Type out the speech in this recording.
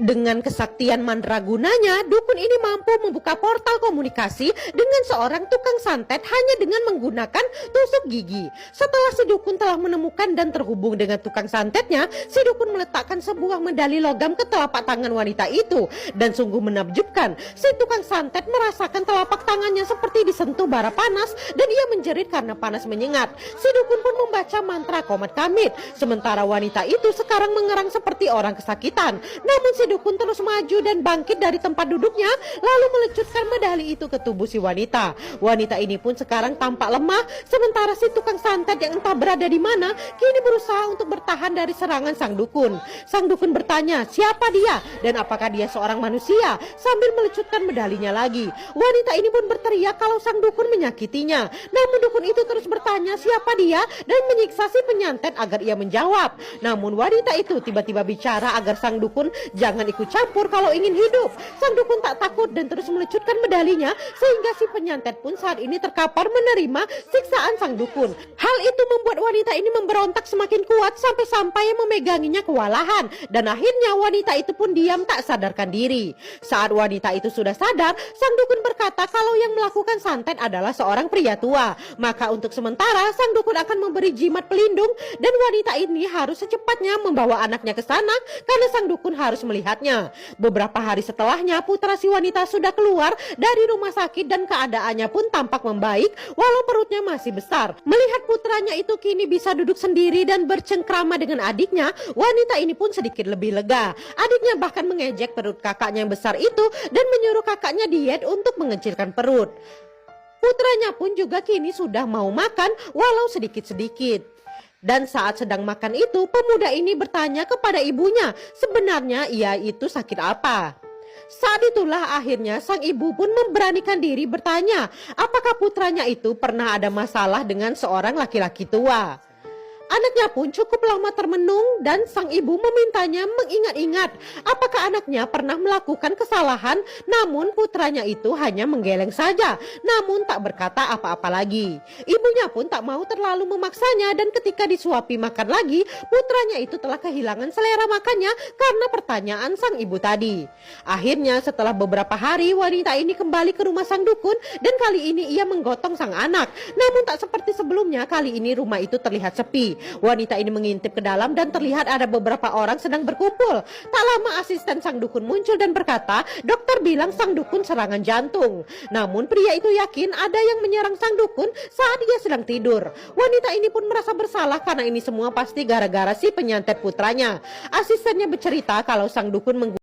Dengan kesaktian mandragunanya, dukun ini mampu membuka portal komunikasi dengan seorang tukang santet hanya dengan menggunakan tusuk gigi. Setelah si dukun telah menemukan dan terhubung dengan tukang santetnya, si dukun meletakkan sebuah medali logam ke telapak tangan wanita itu. Dan sungguh menakjubkan, si tukang santet merasakan telapak tangannya seperti disentuh bara panas dan ia menjerit karena panas menyengat. Si dukun pun membaca mantra komat kamit, sementara wanita itu sekarang mengerang seperti orang kesakitan. Namun si dukun terus maju dan bangkit dari tempat duduknya, lalu melecutkan medali itu ke tubuh si wanita. Wanita ini pun sekarang tampak lemah, sementara si tukang santet yang entah berada di mana kini berusaha untuk bertahan dari serangan sang dukun. Sang dukun bertanya siapa dia dan apakah dia seorang manusia sambil melecutkan medalinya lagi. Wanita ini pun berteriak kalau sang dukun menyakitinya. Namun dukun itu terus bertanya siapa dia dan menyiksa si penyantet agar ia menjawab. Namun wanita itu tiba-tiba bicara agar sang dukun jangan ikut campur kalau ingin hidup. Sang dukun tak takut dan terus melecutkan medalinya sehingga si penyantet pun saat ini terkapar menerima siksaan sang dukun. Hal itu membuat wanita ini memberontak semakin kuat sampai memeganginya kewalahan dan akhirnya wanita itu pun diam tak sadarkan diri. Saat wanita itu sudah sadar, sang dukun berkata kalau yang melakukan santet adalah seorang pria tua. Maka untuk sementara sang dukun akan memberi jimat pelindung dan wanita ini harus secepatnya membawa anaknya ke sana karena sang dukun harus melihatnya. Beberapa hari setelahnya, putra si wanita sudah keluar dari rumah sakit dan keadaannya pun tampak membaik walau perutnya masih besar. Melihat putranya itu kini bisa duduk sendiri dan bercengkrama dengan adiknya, wanita ini pun sedikit lebih lega. Adiknya bahkan mengejek perut kakaknya yang besar itu dan menyuruh kakaknya diet untuk mengecilkan perut. Putranya pun juga kini sudah mau makan walau sedikit-sedikit. Dan saat sedang makan itu, pemuda ini bertanya kepada ibunya, sebenarnya ia itu sakit apa? Saat itulah akhirnya sang ibu pun memberanikan diri bertanya, apakah putranya itu pernah ada masalah dengan seorang laki-laki tua? Anaknya pun cukup lama termenung dan sang ibu memintanya mengingat-ingat apakah anaknya pernah melakukan kesalahan, namun putranya itu hanya menggeleng saja, namun tak berkata apa-apa lagi. Ibunya pun tak mau terlalu memaksanya dan ketika disuapi makan lagi, putranya itu telah kehilangan selera makannya karena pertanyaan sang ibu tadi. Akhirnya setelah beberapa hari, wanita ini kembali ke rumah sang dukun dan kali ini ia menggotong sang anak. Namun tak seperti sebelumnya, kali ini rumah itu terlihat sepi. Wanita ini mengintip ke dalam dan terlihat ada beberapa orang sedang berkumpul. Tak lama asisten sang dukun muncul dan berkata, dokter bilang sang dukun serangan jantung. Namun pria itu yakin ada yang menyerang sang dukun saat dia sedang tidur. Wanita ini pun merasa bersalah karena ini semua pasti gara-gara si penyantet putranya. Asistennya bercerita kalau sang dukun